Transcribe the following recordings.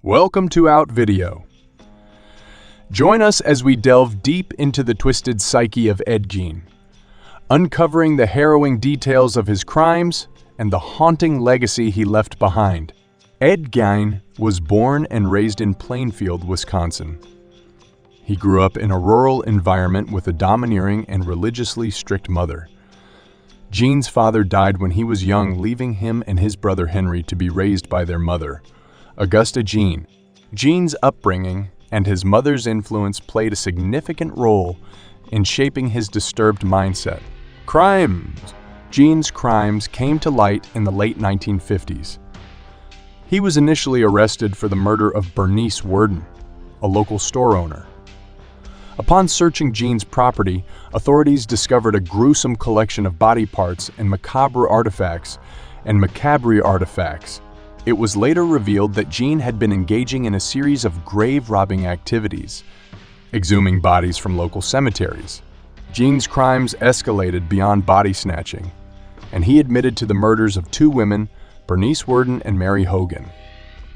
Welcome to Out Video. Join us as we delve deep into the twisted psyche of Ed Gein, uncovering the harrowing details of his crimes and the haunting legacy he left behind. Ed Gein was born and raised in Plainfield, Wisconsin. He grew up in a rural environment with a domineering and religiously strict mother. Gein's father died when he was young, leaving him and his brother Henry to be raised by their mother, Augusta Gein. Gein's upbringing and his mother's influence played a significant role in shaping his disturbed mindset. Crimes. Gein's crimes came to light in the late 1950s. He was initially arrested for the murder of Bernice Worden, a local store owner. Upon searching Gein's property, authorities discovered a gruesome collection of body parts and macabre artifacts. It was later revealed that Gein had been engaging in a series of grave-robbing activities, exhuming bodies from local cemeteries. Gein's crimes escalated beyond body snatching, and he admitted to the murders of two women, Bernice Worden and Mary Hogan.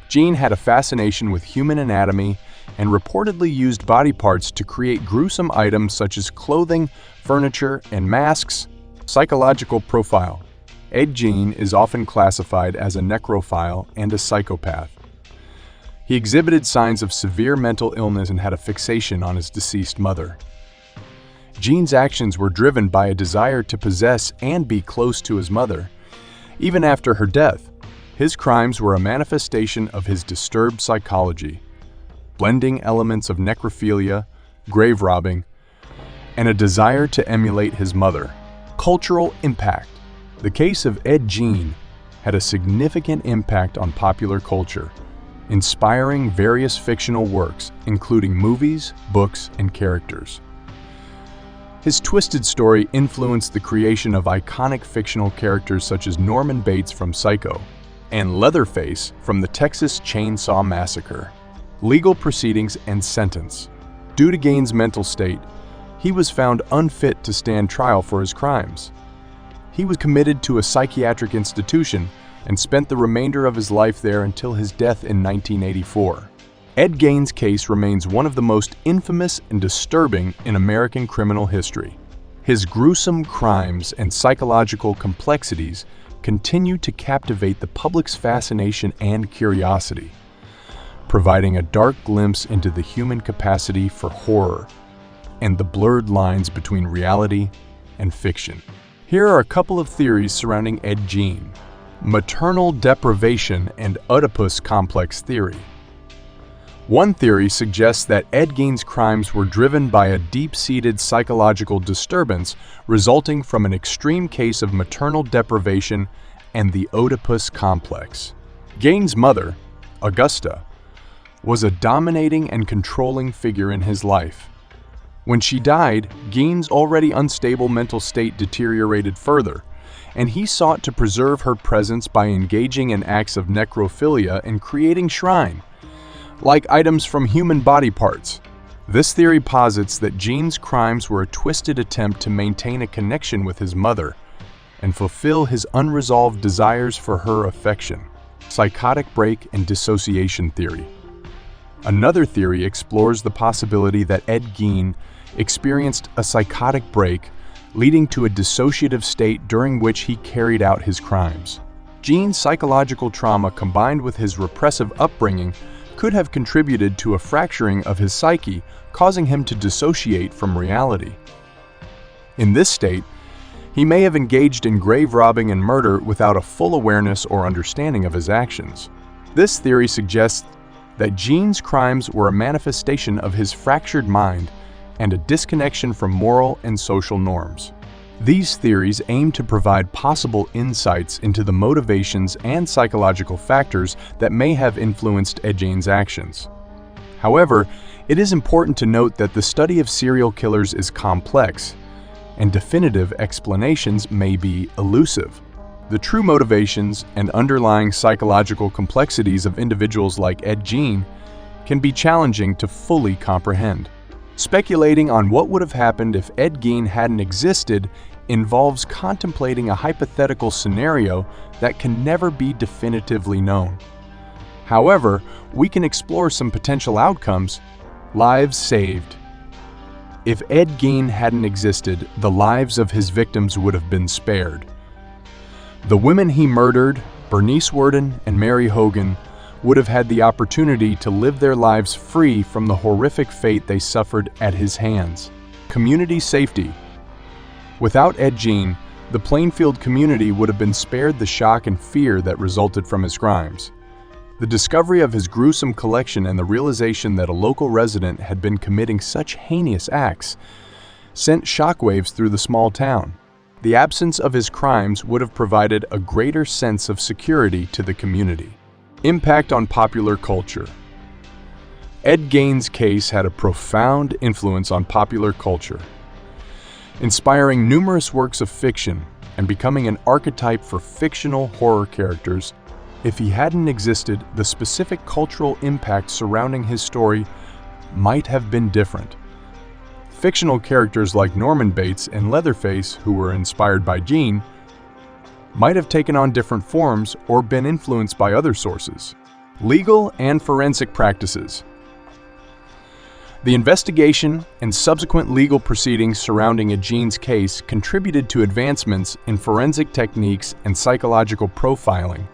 Gein had a fascination with human anatomy and reportedly used body parts to create gruesome items such as clothing, furniture, and masks. Psychological profile. Ed Gein is often classified as a necrophile and a psychopath. He exhibited signs of severe mental illness and had a fixation on his deceased mother. Gein's actions were driven by a desire to possess and be close to his mother. Even after her death, his crimes were a manifestation of his disturbed psychology, blending elements of necrophilia, grave robbing, and a desire to emulate his mother. Cultural impact. The case of Ed Gein had a significant impact on popular culture, inspiring various fictional works, including movies, books, and characters. His twisted story influenced the creation of iconic fictional characters such as Norman Bates from Psycho and Leatherface from the Texas Chainsaw Massacre. Legal proceedings and sentence. Due to Gein's mental state, he was found unfit to stand trial for his crimes. He was committed to a psychiatric institution and spent the remainder of his life there until his death in 1984. Ed Gein's case remains one of the most infamous and disturbing in American criminal history. His gruesome crimes and psychological complexities continue to captivate the public's fascination and curiosity, providing a dark glimpse into the human capacity for horror and the blurred lines between reality and fiction. Here are a couple of theories surrounding Ed Gein. Maternal deprivation and Oedipus complex theory. One theory suggests that Ed Gein's crimes were driven by a deep-seated psychological disturbance resulting from an extreme case of maternal deprivation and the Oedipus complex. Gein's mother, Augusta, was a dominating and controlling figure in his life. When she died, Gein's already unstable mental state deteriorated further, and he sought to preserve her presence by engaging in acts of necrophilia and creating shrine, like items from human body parts. This theory posits that Gein's crimes were a twisted attempt to maintain a connection with his mother and fulfill his unresolved desires for her affection. Psychotic break and dissociation theory. Another theory explores the possibility that Ed Gein experienced a psychotic break, leading to a dissociative state during which he carried out his crimes. Gein's psychological trauma combined with his repressive upbringing could have contributed to a fracturing of his psyche, causing him to dissociate from reality. In this state, he may have engaged in grave robbing and murder without a full awareness or understanding of his actions. This theory suggests that Gein's crimes were a manifestation of his fractured mind and a disconnection from moral and social norms. These theories aim to provide possible insights into the motivations and psychological factors that may have influenced Ed Gein's actions. However, it is important to note that the study of serial killers is complex, and definitive explanations may be elusive. The true motivations and underlying psychological complexities of individuals like Ed Gein can be challenging to fully comprehend. Speculating on what would have happened if Ed Gein hadn't existed involves contemplating a hypothetical scenario that can never be definitively known. However, we can explore some potential outcomes. Lives saved. If Ed Gein hadn't existed, the lives of his victims would have been spared. The women he murdered, Bernice Worden and Mary Hogan, would have had the opportunity to live their lives free from the horrific fate they suffered at his hands. Community safety. Without Ed Gein, the Plainfield community would have been spared the shock and fear that resulted from his crimes. The discovery of his gruesome collection and the realization that a local resident had been committing such heinous acts sent shockwaves through the small town. The absence of his crimes would have provided a greater sense of security to the community. Impact on popular culture. Ed Gein's case had a profound influence on popular culture, inspiring numerous works of fiction and becoming an archetype for fictional horror characters. If he hadn't existed, the specific cultural impact surrounding his story might have been different. Fictional characters like Norman Bates and Leatherface, who were inspired by Gein, might have taken on different forms or been influenced by other sources. Legal and forensic practices. The investigation and subsequent legal proceedings surrounding Ed Gein's case contributed to advancements in forensic techniques and psychological profiling.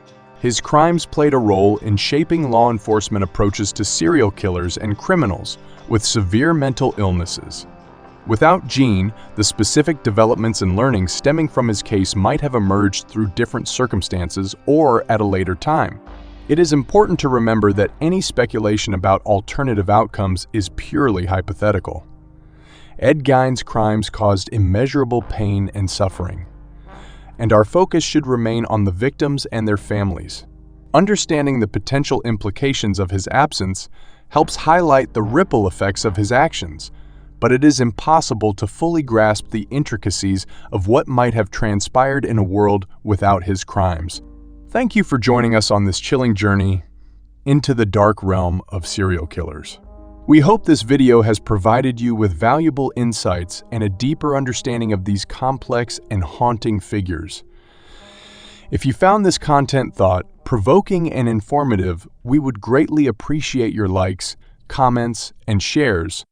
His crimes played a role in shaping law enforcement approaches to serial killers and criminals with severe mental illnesses. Without Gein, the specific developments and learnings stemming from his case might have emerged through different circumstances or at a later time. It is important to remember that any speculation about alternative outcomes is purely hypothetical. Ed Gein's crimes caused immeasurable pain and suffering, and our focus should remain on the victims and their families. Understanding the potential implications of his absence helps highlight the ripple effects of his actions, but it is impossible to fully grasp the intricacies of what might have transpired in a world without his crimes. Thank you for joining us on this chilling journey into the dark realm of serial killers. We hope this video has provided you with valuable insights and a deeper understanding of these complex and haunting figures. If you found this content thought-provoking and informative, we would greatly appreciate your likes, comments, and shares